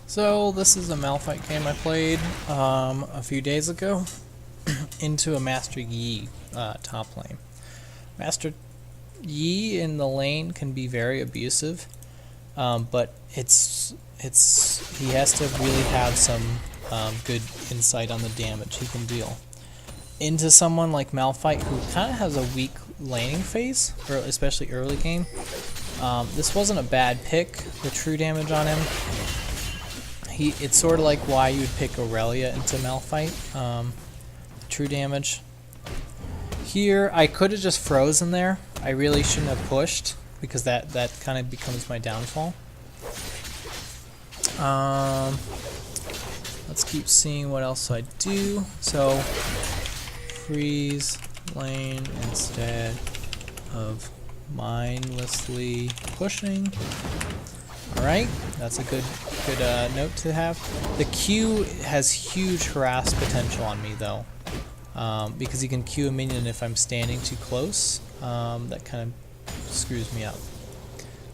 So this is a Malphite game I played a few days ago into a Master Yi top lane. Master Yi in the lane can be very abusive, but he has to really have some good insight on the damage he can deal. Into someone like Malphite, who kind of has a weak laning phase, or especially early game. This wasn't a bad pick. The true damage on him, it's sort of like why you would pick Aurelia into Malphite. True damage. Here, I could have just frozen there. I really shouldn't have pushed, because that kind of becomes my downfall. Let's keep seeing what else I do. So, freeze lane instead of mindlessly pushing. Alright, that's a good note to have. The Q has huge harass potential on me though, because he can Q a minion if I'm standing too close. That kind of screws me up.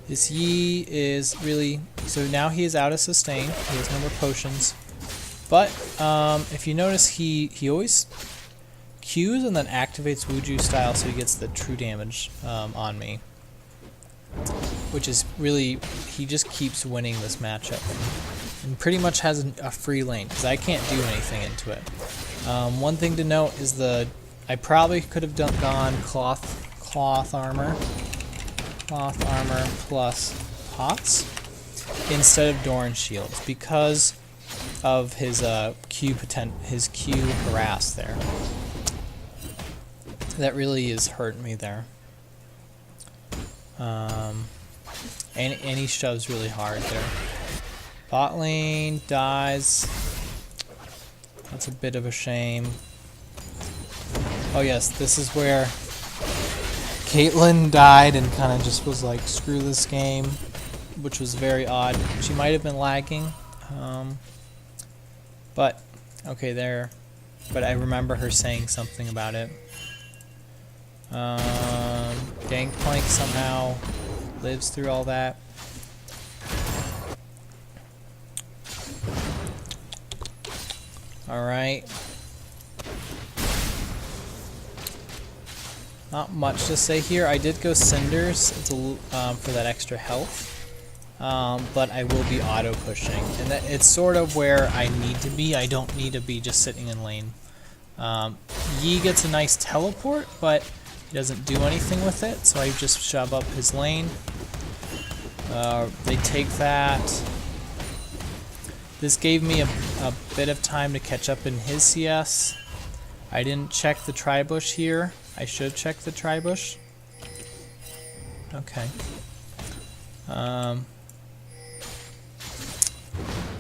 This Yi is really, so now he is out of sustain, he has no more potions, but if you notice he always Qs and then activates Wuju style, so he gets the true damage on me. Which is really, he just keeps winning this matchup. And pretty much has a free lane, because I can't do anything into it. One thing to note is I probably could have gone cloth armor plus pots instead of Doran shields, because of his Q harass there. That really is hurting me there. And he shoves really hard there. Bot lane dies. That's a bit of a shame. Oh yes, this is where Caitlyn died and kind of just was like, screw this game, which was very odd. She might have been lagging, but okay there. But I remember her saying something about it. Gangplank somehow lives through all that. Alright. Not much to say here. I did go Cinders for that extra health. But I will be auto pushing. And it's sort of where I need to be. I don't need to be just sitting in lane. Yi gets a nice teleport, but he doesn't do anything with it, so I just shove up his lane. They take that. This gave me a bit of time to catch up in his CS. I didn't check the tri-bush here. I should check the tri-bush. Okay.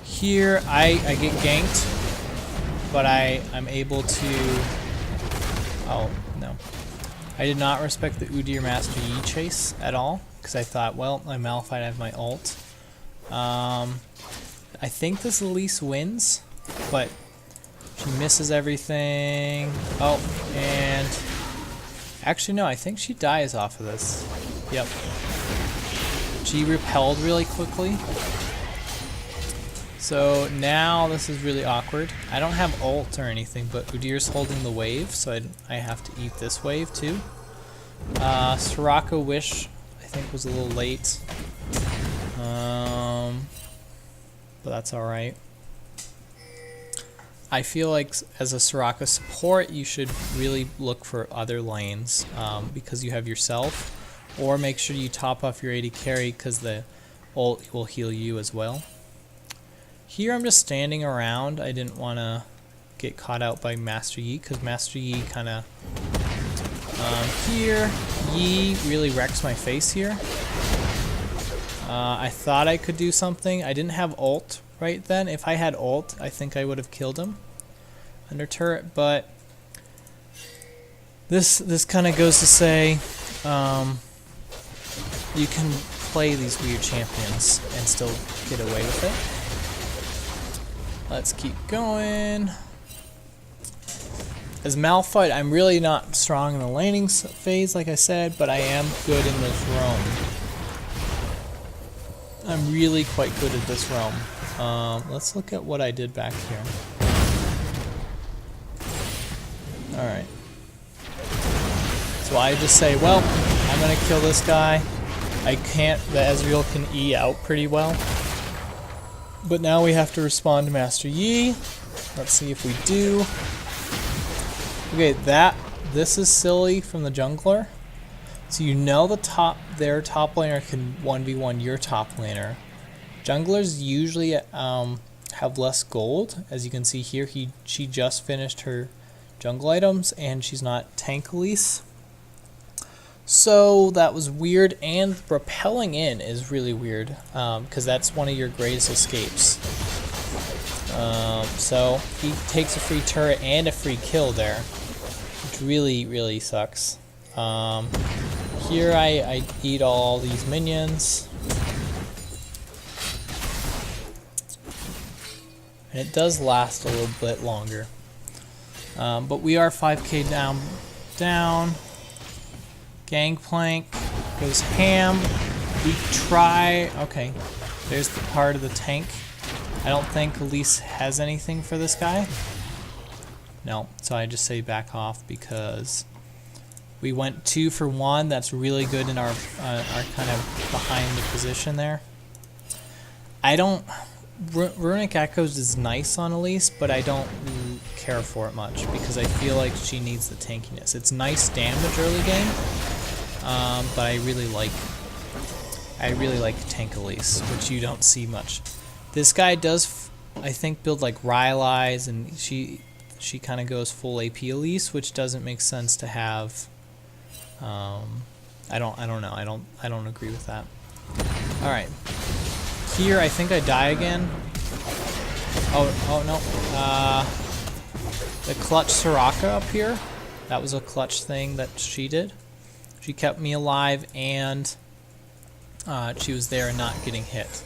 Here I get ganked, but I'm able to... Oh, no. I did not respect the Udyr Master Yi chase at all, because I thought, well, my Malphite, I have my ult. I think this Elise wins, but she misses everything. Oh, and actually no, I think she dies off of this. Yep. She repelled really quickly. So now this is really awkward. I don't have ult or anything, but Udyr's holding the wave, so I have to eat this wave too. Soraka Wish, I think, was a little late. But that's alright. I feel like as a Soraka support, you should really look for other lanes, because you have yourself, or make sure you top off your AD carry, because the ult will heal you as well. Here I'm just standing around. I didn't want to get caught out by Master Yi, because Master Yi kind of... here, Yi really wrecks my face here. I thought I could do something. I didn't have ult right then. If I had ult, I think I would have killed him under turret, but this kind of goes to say you can play these weird champions and still get away with it. Let's keep going. As Malphite, I'm really not strong in the laning phase, like I said, but I am good in this roam. I'm really quite good at this realm. Let's look at what I did back here. Alright. So I just say, well, I'm gonna kill this guy. I can't, the Ezreal can E out pretty well. But now we have to respond to Master Yi. Let's see if we do. Okay, this is silly from the jungler. So you know their top laner can 1v1 your top laner. Junglers usually have less gold. As you can see here, she just finished her jungle items and she's not tank Elise. So that was weird, and repelling in is really weird because that's one of your greatest escapes. So he takes a free turret and a free kill there, which really, really sucks. Here I eat all these minions. And it does last a little bit longer. But we are 5k down. Gangplank goes ham. We try... Okay, there's the part of the tank. I don't think Elise has anything for this guy. No, so I just say back off because we went 2 for 1. That's really good in our kind of behind the position there. I don't... Runic Echoes is nice on Elise, but I don't care for it much because I feel like she needs the tankiness. It's nice damage early game, but I really like tank Elise, which you don't see much. This guy does, I think, build like Rylai's, and she kind of goes full AP Elise, which doesn't make sense to have. I don't know. I don't agree with that. All right. Here, I think I die again. Oh no. The clutch Soraka up here. That was a clutch thing that she did. She kept me alive, and she was there and not getting hit.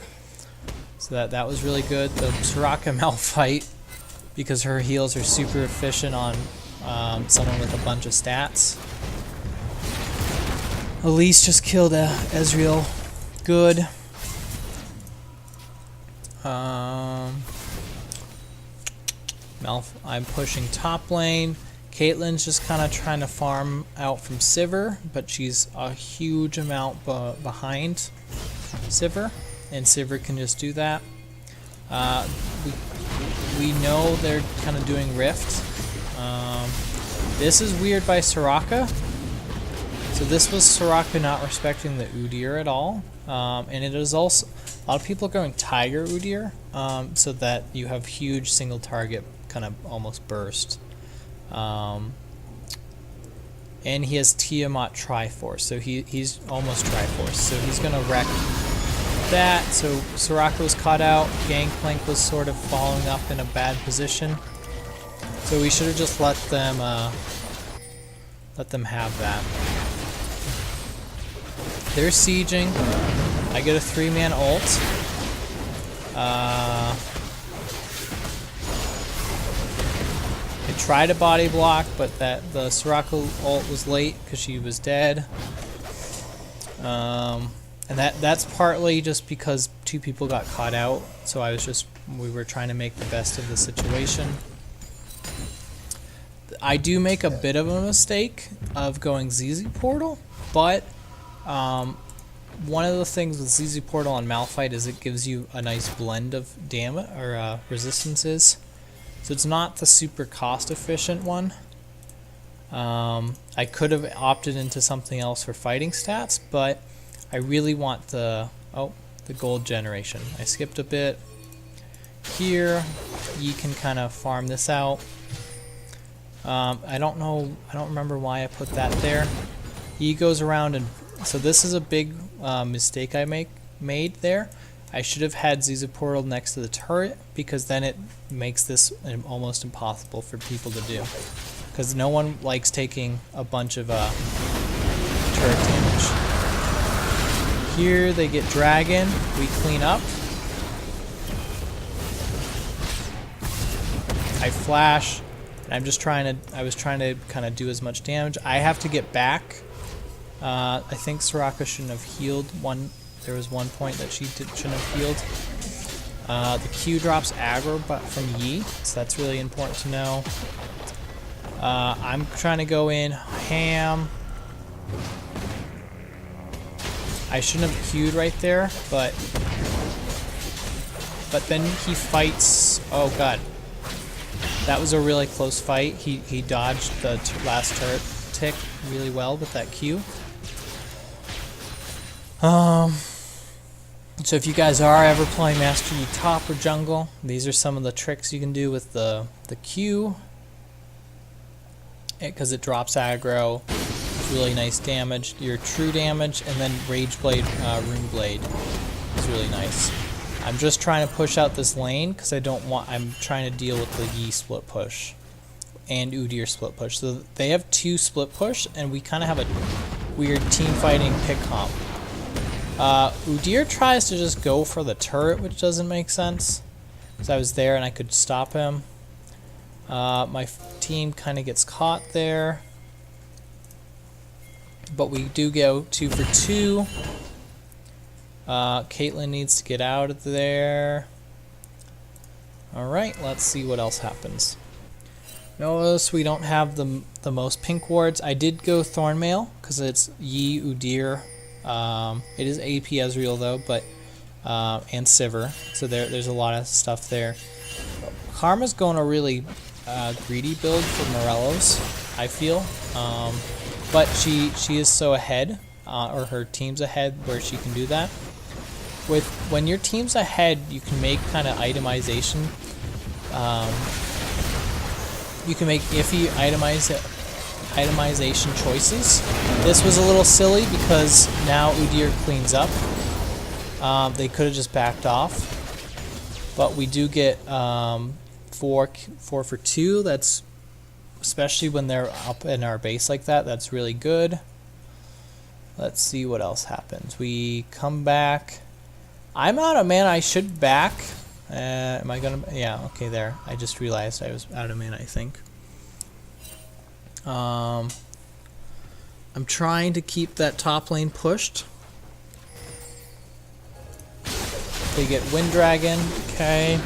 So that was really good. The Soraka Malphite, because her heals are super efficient on someone with a bunch of stats. Elise just killed Ezreal. Good. I'm pushing top lane. Caitlyn's just kind of trying to farm out from Sivir, but she's a huge amount behind Sivir, and Sivir can just do that. We know they're kind of doing Rift. This is weird by Soraka. So this was Soraka not respecting the Udyr at all, and it is also a lot of people are going Tiger Udyr, so that you have huge single target kind of almost burst. And he has Tiamat Triforce, so he's almost Triforce, so he's gonna wreck that. So Soraka was caught out. Gangplank was sort of falling up in a bad position, so we should have just let them have that. They're sieging. I get a 3-man ult. I tried a body block, but the Soraka ult was late because she was dead. And that's partly just because 2 people got caught out, so we were trying to make the best of the situation. I do make a bit of a mistake of going ZZ Portal, but one of the things with ZZ Portal on Malphite is it gives you a nice blend of damage or resistances. So it's not the super cost efficient one. I could have opted into something else for fighting stats, but I really want the gold generation. I skipped a bit. Here you can kind of farm this out. I don't remember why I put that there. He goes around, and so this is a big mistake I made there. I should have had ZZ Portal next to the turret, because then it makes this almost impossible for people to do. Because no one likes taking a bunch of turret damage. Here they get dragon. We clean up. I flash. And I was trying to kind of do as much damage. I have to get back. I think Soraka shouldn't have healed one there was one point that she shouldn't have healed. The Q drops aggro but from Yi, so that's really important to know. I'm trying to go in ham. I shouldn't have Q'd right there, but then he fights. Oh god, that was a really close fight. He dodged the last turret tick really well with that Q. So if you guys are ever playing Master Yi top or jungle, these are some of the tricks you can do with the Q, because it drops aggro. It's really nice damage, your true damage, and then Rage Blade, Rune Blade is really nice. I'm just trying to push out this lane because I'm trying to deal with the Yi split push and Udyr split push. So they have 2 split push, and we kind of have a weird team fighting pick comp. Udyr tries to just go for the turret, which doesn't make sense, because I was there and I could stop him. My team kind of gets caught there, but we do go 2 for 2. Caitlyn needs to get out of there. Alright, let's see what else happens. Notice we don't have the most pink wards. I did go Thornmail because it's Yi, Udyr. It is AP Ezreal though, but and Sivir. So there's a lot of stuff there. Karma's going a really greedy build for Morello's, I feel. But she is so ahead, or her team's ahead, where she can do that. When your team's ahead, you can make kind of itemization. You can make iffy itemization choices. This was a little silly because now Udyr cleans up. They could have just backed off, but we do get 4 for 2. That's, especially when they're up in our base like that, that's really good. Let's see what else happens. We come back. I'm out of mana. I should back. Am I gonna? Yeah, okay, there. I just realized I was out of mana, I think. I'm trying to keep that top lane pushed. They get Wind Dragon. Okay.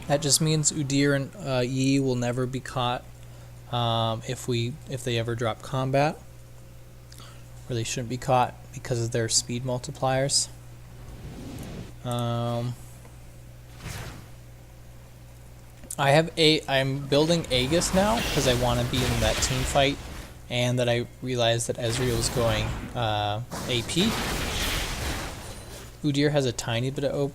That just means Udyr and Yi will never be caught if they ever drop combat, or they shouldn't be caught because of their speed multipliers. I'm building Aegis now because I want to be in that team fight, and that I realized that Ezreal is going AP. Udyr has a tiny bit of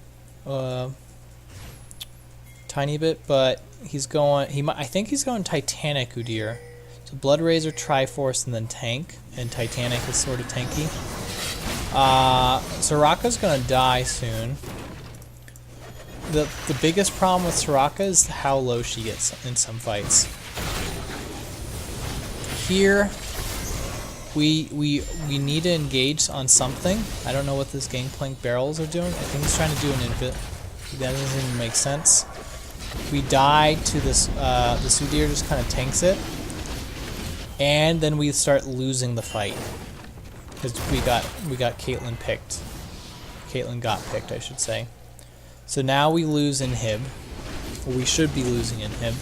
but he's going. I think he's going Titanic Udyr. So Blood Razor, Triforce, and then Tank. And Titanic is sort of tanky. Soraka's gonna die soon. The biggest problem with Soraka is how low she gets in some fights. Here, we need to engage on something. I don't know what this Gangplank barrels are doing. I think he's trying to do an invit. That doesn't even make sense. We die to this. This Udyr just kind of tanks it, and then we start losing the fight because we got Caitlyn picked. Caitlyn got picked, I should say. So now we lose Inhib. Or we should be losing Inhib.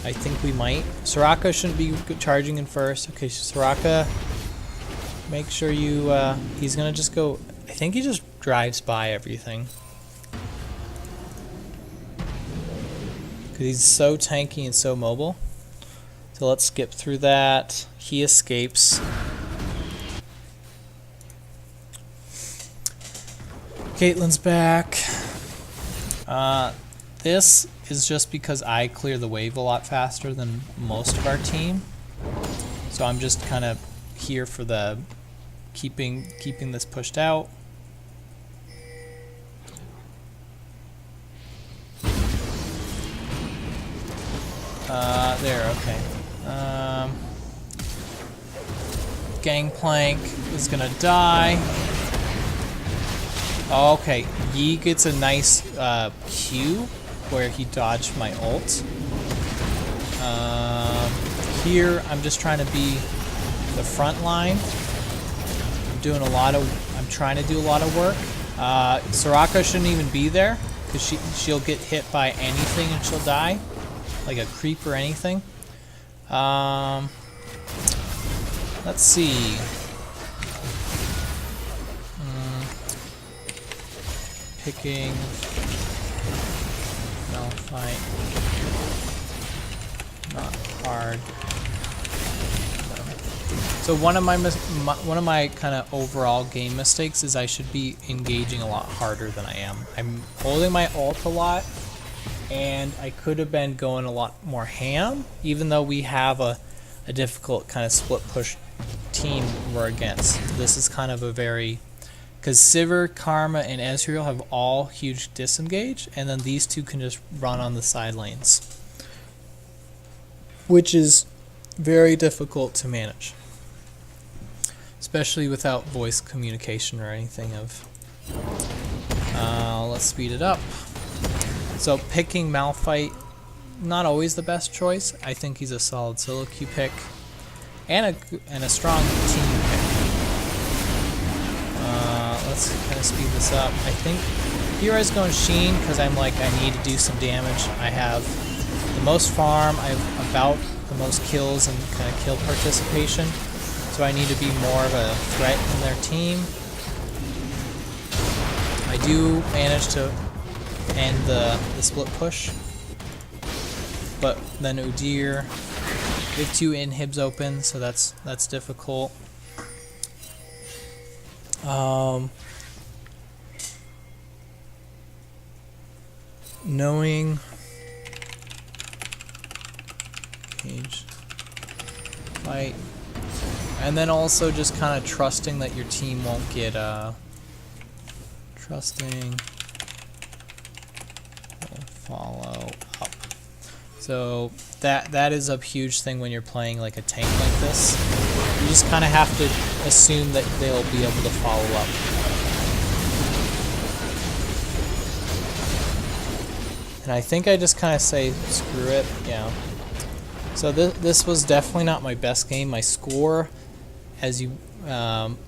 I think we might. Soraka shouldn't be charging in first. Okay, Soraka, make sure you. He's gonna just go. I think he just drives by everything. Because he's so tanky and so mobile. So let's skip through that. He escapes. Caitlyn's back. This is just because I clear the wave a lot faster than most of our team. So I'm just kind of here for the keeping this pushed out. There, okay. Gangplank is gonna die. Oh, okay, Yi gets a nice Q where he dodged my ult. Here, I'm just trying to be the front line. I'm I'm trying to do a lot of work. Soraka shouldn't even be there because she'll get hit by anything and she'll die, like a creep or anything. Let's see. Picking Malphite. Not hard. So one of my kind of overall game mistakes is I should be engaging a lot harder than I am. I'm holding my ult a lot, and I could have been going a lot more ham, even though we have a difficult kind of split push team we're against. This is kind of a very, because Sivir, Karma, and Ezreal have all huge disengage, and then these two can just run on the side lanes, which is very difficult to manage, especially without voice communication or anything of. Let's speed it up. So picking Malphite, not always the best choice. I think he's a solid solo queue pick and a strong team pick. Let's kind of speed this up. I think here I was going Sheen because I'm like, I need to do some damage. I have the most farm, I have about the most kills and kind of kill participation, so I need to be more of a threat in their team. I do manage to end the split push, but then Udyr, we have 2 inhibs open, so that's difficult. Knowing cage fight, and then also just kind of trusting that your team won't get trusting follow up. So that is a huge thing when you're playing like a tank like this. You just kind of have to assume that they'll be able to follow up. And I think I just kind of say screw it, yeah. So this was definitely not my best game. My score, as you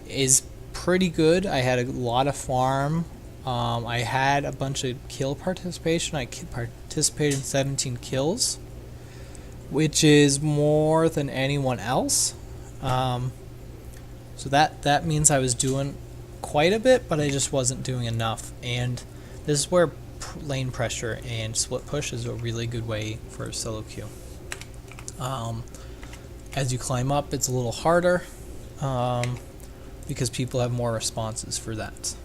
is pretty good. I had a lot of farm. I had a bunch of kill participation. I participated in 17 kills, which is more than anyone else. So that means I was doing quite a bit, but I just wasn't doing enough. And this is where lane pressure and split push is a really good way for a solo queue. As you climb up, it's a little harder because people have more responses for that.